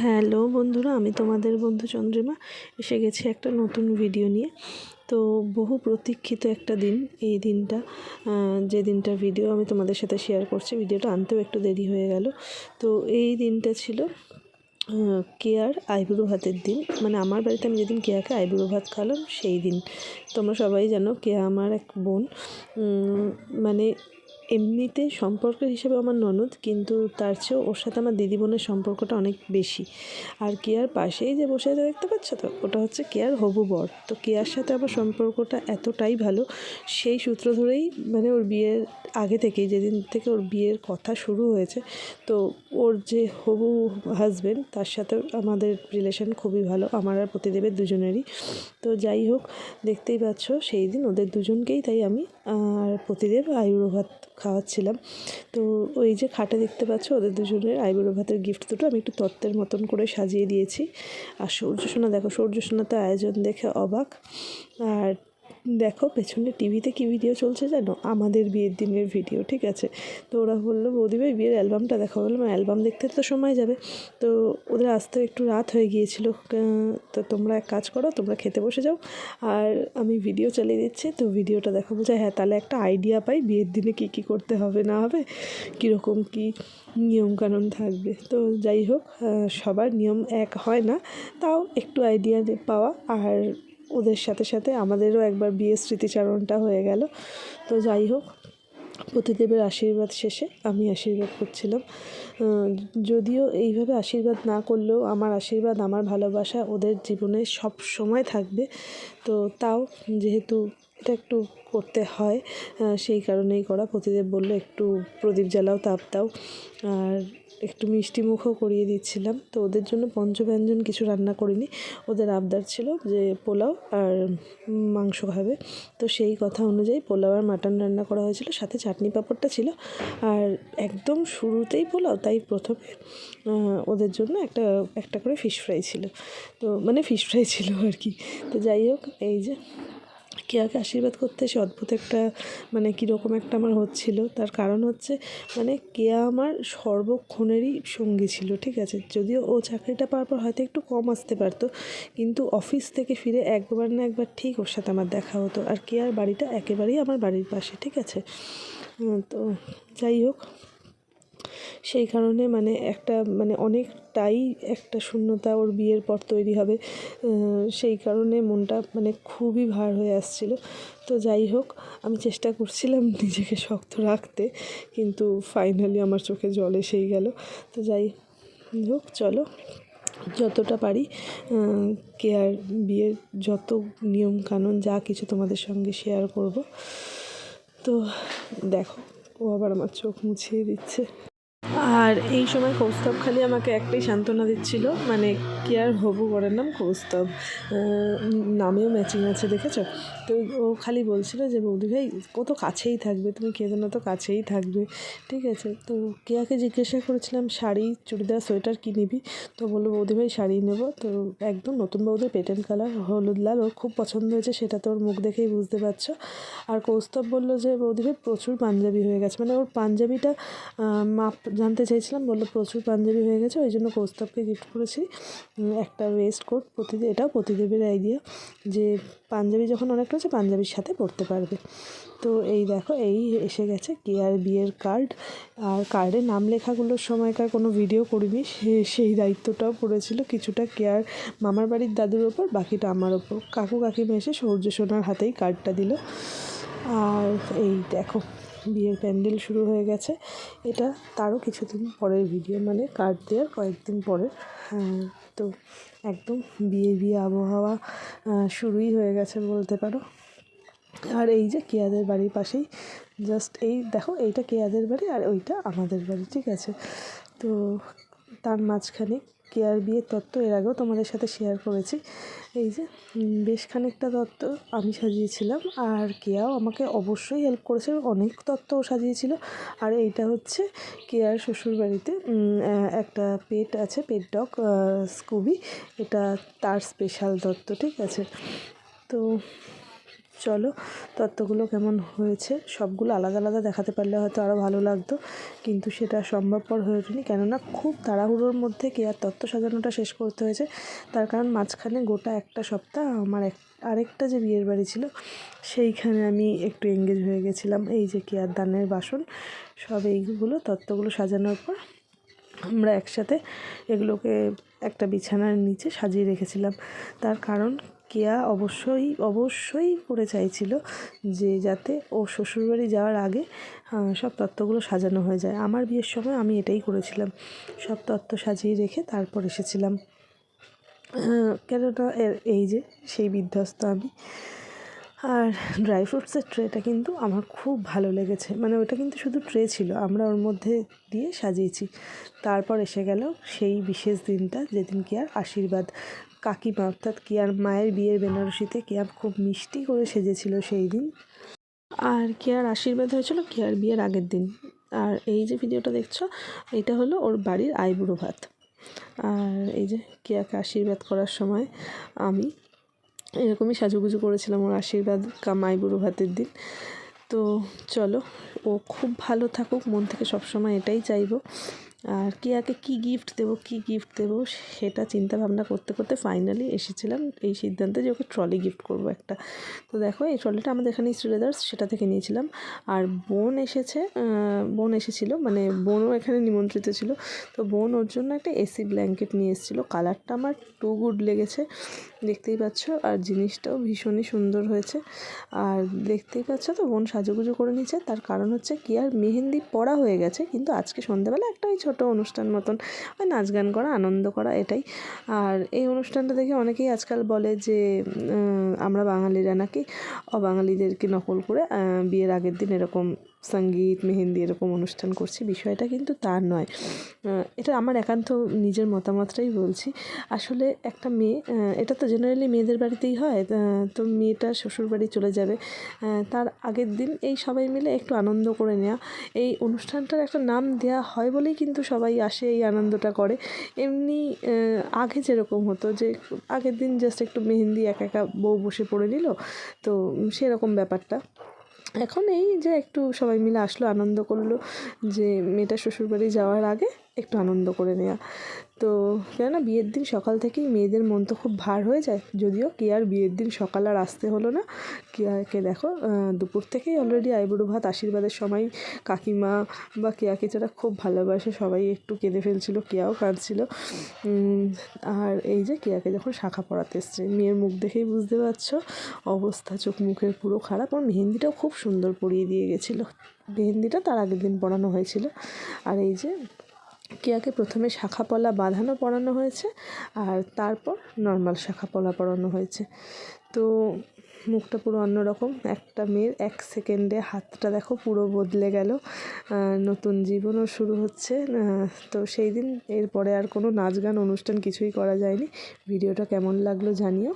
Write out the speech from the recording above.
Hello বন্ধুরা, আমি তোমাদের বন্ধু চন্দ্রিমা এসে গেছি একটা নতুন ভিডিও নিয়ে। তো বহু প্রতীক্ষিত একটা দিন এই দিনটা, যে দিনটার ভিডিও আমি তোমাদের সাথে শেয়ার করছি। ভিডিওটা আনতেও একটু দেরি হয়ে গেল। তো এই দিনটা ছিল কেয়ার আইবুড়ো ভাতের দিন। মানে আমার বাড়িতে আমি যেদিন কেয়াকে আইবুড়ো ভাত খাওয়ালাম সেই দিন। তোমরা সবাই জানো কেয়া আমার এক বোন, মানে এমনিতে সম্পর্কের হিসেবে আমার ননদ, কিন্তু তার চেয়েও ওর সাথে আমার দিদি বোনের সম্পর্কটা অনেক বেশি। আর কেয়ার পাশেই যে বসে আছে দেখতে পাচ্ছ তো, ওটা হচ্ছে কেয়ার হবু বর। তো কেয়ার সাথে আমার সম্পর্কটা এতটাই ভালো, সেই সূত্র ধরেই মানে ওর বিয়ের আগে থেকেই, যেদিন থেকে ওর বিয়ের কথা শুরু হয়েছে, তো ওর যে হবু হাজবেন্ড তার সাথে আমাদের রিলেশন খুবই ভালো, আমার আর প্রতিদেবের দুজনেরই। তো যাই হোক, দেখতেই পাচ্ছ সেই দিন ওদের দুজনকেই তাই আমি আর প্রতিদেব আইবুড়ো ভাত খাওয়াচ্ছিলাম। তো ওই যে খাটে দেখতে পাচ্ছ ওদের দুজনের আইবুড়ো ভাতের গিফট দুটো আমি একটু তত্ত্বের মতন করে সাজিয়ে দিয়েছি। আর সূর্যসোনা দেখো, সূর্যসোনাতে আয়োজন দেখে অবাক। আর দেখো পেছনে টিভিতে কী ভিডিও চলছে জানো, আমাদের বিয়ের দিনের ভিডিও, ঠিক আছে। তো ওরা বললো বৌদিভাই বিয়ের অ্যালবামটা দেখো। বললাম অ্যালবাম দেখতে তো সময় যাবে। তো ওদের আসতে একটু রাত হয়ে গিয়েছিলো। তো তোমরা এক কাজ করো, তোমরা খেতে বসে যাও আর আমি ভিডিও চালিয়ে দিচ্ছি। তো ভিডিওটা দেখো। বলছে হ্যাঁ, তাহলে একটা আইডিয়া পাই বিয়ের দিনে কী কী করতে হবে না হবে, কীরকম কী নিয়মকানুন থাকবে। তো যাই হোক, সবার নিয়ম এক হয় না, তাও একটু আইডিয়া পাওয়া। আর ওদের সাথে সাথে আমাদেরও একবার বিয়ের স্মৃতিচারণটা হয়ে গেল। তো যাই হোক, প্রতিদেবের আশীর্বাদ শেষে আমি আশীর্বাদ করছিলাম। যদিও এইভাবে আশীর্বাদ না করলেও আমার আশীর্বাদ, আমার ভালোবাসা ওদের জীবনে সব সময় থাকবে। তো তাও যেহেতু এটা একটু করতে হয়, সেই কারণেই করা। প্রতিদেব বললো একটু প্রদীপ জ্বালাও, তাপ দাও, আর একটু মিষ্টি মুখও করিয়ে দিচ্ছিলাম। তো ওদের জন্য পঞ্চব্যঞ্জন কিছু রান্না করিনি, ওদের আবদার ছিল যে পোলাও আর মাংস খাবে। তো সেই কথা অনুযায়ী পোলাও আর মাটন রান্না করা হয়েছিল, সাথে চাটনি পাঁপড়টা ছিল। আর একদম শুরুতেই পোলাও, তাই প্রথমে ওদের জন্য একটা একটা করে ফিশ ফ্রাই ছিল। তো মানে ফিশ ফ্রাই ছিল আর কি। তো যাই হোক, এই যে কেয়াকে আশীর্বাদ করতে এসে অদ্ভুত একটা মানে কীরকম একটা আমার হচ্ছিল। তার কারণ হচ্ছে মানে কেয়া আমার সর্বক্ষণেরই সঙ্গী ছিল, ঠিক আছে। যদিও ও চাকরিটা পাওয়ার পর হয়তো একটু কম আসতে পারতো, কিন্তু অফিস থেকে ফিরে একবার না একবার ঠিক ওর সাথে আমার দেখা হতো। আর কেয়ার বাড়িটা একেবারেই আমার বাড়ির পাশে, ঠিক আছে। তো যাই হোক, সেই কারণে মানে একটা মানে অনেকটাই একটা শূন্যতা ওর বিয়ের পর তৈরি হবে। সেই কারণে মনটা মানে খুবই ভার হয়ে আসছিলো। তো যাই হোক, আমি চেষ্টা করছিলাম নিজেকে শক্ত রাখতে, কিন্তু ফাইনালি আমার চোখে জল এসেই গেল। তো যাই হোক, চলো যতটা পারি কেয়ার বিয়ের যত নিয়ম কানুন যা কিছু তোমাদের সঙ্গে শেয়ার করব। তো দেখো, ও আবার আমার চোখ মুছিয়ে দিচ্ছে। আর এই সময় কৌস্তব খালি আমাকে একটাই সান্ত্বনা দিচ্ছিল, মানে কেয়ার হবু বরের নাম কৌস্তব, নামেও ম্যাচিং আছে, দেখেছ। তো ও খালি বলছিল যে বৌদি ভাই কত কাছেই থাকবে, তুমি কেঁদো না, তো কাছেই থাকবে, ঠিক আছে। তো কেয়াকে জিজ্ঞাসা করেছিলাম শাড়ি চুড়িদার সোয়েটার কী নিবি। তো বললো বৌদি ভাই শাড়ি নেবো। তো একদম নতুন বৌদির পেটেন্ট কালার হলুদ লাল ওর খুব পছন্দ হয়েছে, সেটা তো ওর মুখ দেখেই বুঝতে পারছো। আর কৌস্তব বললো যে বৌদি ভাই প্রচুর পাঞ্জাবি হয়ে গেছে, মানে ওর পাঞ্জাবিটা মাপ জানতে চেয়েছিলাম, বললো প্রচুর পাঞ্জাবি হয়ে গেছে। ওই জন্য কৌস্তবকে গিফট করেছি একটা ওয়েস্ট কোট। এটাও প্রতিদেবের আইডিয়া, যে পাঞ্জাবি যখন অনেক রয়েছে পাঞ্জাবির সাথে পরতে পারবে। তো এই দেখো, এই এসে গেছে কেয়ার বিয়ের কার্ড। আর কার্ডে নাম লেখাগুলোর সময়কার কোনো ভিডিও করিনি, সেই দায়িত্বটাও পড়েছিল কিছুটা কেয়ার মামার বাড়ির দাদুর ওপর, বাকিটা আমার ওপর। কাকু কাকিমা এসে সূর্য সোনার হাতেই কার্ডটা দিল। আর এই দেখো, বিয়ের প্যান্ডেল শুরু হয়ে গেছে। এটা তারও কিছুদিন পরের ভিডিও, মানে কার্ড দেওয়ার কয়েকদিন পরের। তো একদম বিয়ে আবহাওয়া শুরুই হয়ে গেছে বলতে পারো। আর এই যে কেয়াদের বাড়ির পাশেই জাস্ট এই দেখো, এইটা কেয়াদের বাড়ি আর ওইটা আমাদের বাড়ি, ঠিক আছে। তো তার মাঝখানে কেয়ার বিয়ের তত্ত্ব এর আগেও তোমাদের সাথে শেয়ার করেছি। এই যে বেশ খানিকটা তত্ত্ব আমি সাজিয়েছিলাম, আর কেয়াও আমাকে অবশ্যই হেল্প করেছে, অনেক তত্ত্বও সাজিয়েছিল। আর এইটা হচ্ছে কেয়ার শ্বশুরবাড়িতে একটা পেট আছে, পেট ডগ স্কুবি, এটা তার স্পেশাল তত্ত্ব, ঠিক আছে। তো চলো তত্ত্বগুলো কেমন হয়েছে সবগুলো আলাদা আলাদা দেখাতে পারলে হয়তো আরও ভালো লাগতো, কিন্তু সেটা সম্ভবপর হয়ে ওঠেনি, কেননা খুব তাড়াহুড়োর মধ্যে কেয়ার তত্ত্ব সাজানোটা শেষ করতে হয়েছে। তার কারণ মাঝখানে গোটা একটা সপ্তাহ আমার আরেকটা যে বিয়ের বাড়ি ছিল সেইখানে আমি একটু এঙ্গেজ হয়ে গেছিলাম। এই যে কেয়ার দানের বাসন সব এইগুলো তত্ত্বগুলো সাজানোর পর আমরা একসাথে এগুলোকে একটা বিছানার নিচে সাজিয়ে রেখেছিলাম। তার কারণ কেয়া অবশ্যই করে চাইছিল যে যাতে ও শ্বশুরবাড়ি যাওয়ার আগে সব তত্ত্বগুলো সাজানো হয়ে যায়। আমার বিয়ের সময় আমি এটাই করেছিলাম, সব তত্ত্ব সাজিয়ে রেখে তারপর এসেছিলাম। কেননা এই যে সেই বিধ্বস্ত আমি। আর ড্রাই ফ্রুটসের ট্রেটা কিন্তু আমার খুব ভালো লেগেছে, মানে ওটা কিন্তু শুধু ট্রে ছিল, আমরা ওর মধ্যে দিয়ে সাজিয়েছি। তারপর এসে গেল সেই বিশেষ দিনটা, যেদিন কেয়ার আশীর্বাদ। কাকিমা অর্থাৎ কেয়ার মায়ের বিয়ের বেনারসিতে কেয়া খুব মিষ্টি করে সেজেছিল সেই দিন। আর কেয়ার আশীর্বাদ হয়েছিল কেয়ার বিয়ের আগের দিন। আর এই যে ভিডিওটা দেখছো এটা হলো ওর বাড়ির আইবুড়ো ভাত। আর এই যে কেয়াকে আশীর্বাদ করার সময় আমি এরকমই সাজুগুজু করেছিলাম ওর আশীর্বাদ আইবুড়ো ভাতের দিন। তো চলো, ও খুব ভালো থাকুক, মন থেকে সবসময় এটাই চাইবো। আর কেয়াকে কী গিফট দেবো সেটা চিন্তা ভাবনা করতে করতে ফাইনালি এসেছিলাম এই সিদ্ধান্তে যে ওকে ট্রলি গিফট করবো একটা। তো দেখো এই ট্রলিটা আমাদের এখানে শ্রীলেদার্স, সেটা থেকে নিয়েছিলাম। আর বোন এসেছিলো, মানে বোনও এখানে নিমন্ত্রিত ছিল। তো বোন ওর জন্য একটা এসি ব্ল্যাঙ্কেট নিয়ে এসেছিলো। কালারটা আমার টু গুড লেগেছে, দেখতেই পাচ্ছ। আর জিনিসটাও ভীষণই সুন্দর হয়েছে। আর দেখতেই পাচ্ছ তো বোন সাজুগুজু করে নিচ্ছে, তার কারণ হচ্ছে কি আর মেহেন্দি পড়া হয়ে গেছে, কিন্তু আজকে সন্ধ্যাবেলা একটা ওই ছোটো অনুষ্ঠান মতন ওই নাচ গান করা, আনন্দ করা, এটাই। আর এই অনুষ্ঠানটা দেখে অনেকেই আজকাল বলে যে আমরা বাঙালিরা নাকি অবাঙালিদেরকে নকল করে বিয়ের আগের দিন এরকম সঙ্গীত মেহেন্দি এরকম অনুষ্ঠান করছি। বিষয়টা কিন্তু তা নয়। এটা আমার একান্ত নিজের মতামতটাই বলছি। আসলে একটা মেয়ে, এটা তো জেনারেলি মেয়েদের বাড়িতেই হয়, তো মেয়েটা শ্বশুরবাড়ি চলে যাবে, তার আগের দিন এই সবাই মিলে একটু আনন্দ করে নেওয়া, এই অনুষ্ঠানটার একটা নাম দেওয়া হয় বলেই কিন্তু সবাই আসে, এই আনন্দটা করে। এমনি আগে যেরকম হতো যে আগের দিন জাস্ট একটু মেহেন্দি একা বউ বসে পড়ে নিল, তো সেরকম ব্যাপারটা। এখন এই যে একটু সবাই মিলে আসলো, আনন্দ করলো, যে মেয়েটা শ্বশুরবাড়ি যাওয়ার আগে একটু আনন্দ করে নেওয়া। তো কেননা বিয়ের দিন সকাল থেকেই মেয়েদের মন তো খুব ভার হয়ে যায়। যদিও কেয়ার বিয়ের দিন সকাল আর আসতে হলো না, কেয়াকে দেখো দুপুর থেকেই অলরেডি আইবুড়ো ভাত আশীর্বাদের সময় কাকিমা বা কেয়াকে যারা খুব ভালোবাসে সবাই একটু কেঁদে ফেলছিল, কেয়াও কাঁদছিল। আর এই যে কেয়াকে যখন শাঁখা পরাতে এসছে, মেয়ের মুখ দেখেই বুঝতে পারছো অবস্থা, চোখ মুখের পুরো খারাপ। আর মেহেন্দিটাও খুব সুন্দর পরিয়ে দিয়ে গেছিলো, মেহেন্দিটা তার আগের দিন পরানো হয়েছিল। আর এই যে কেয়াকে প্রথমে শাঁখা পলা বাঁধানো পরানো হয়েছে, আর তারপর নর্মাল শাঁখা পলা পরানো হয়েছে। তো মুখটা পুরো অন্যরকম, একটা মেয়ের 1 সেকেন্ডে হাতটা দেখো পুরো বদলে গেল, নতুন জীবনও শুরু হচ্ছে। তো সেই দিন এরপরে আর কোনো নাচ গান অনুষ্ঠান কিছুই করা যায়নি। ভিডিওটা কেমন লাগলো জানিও।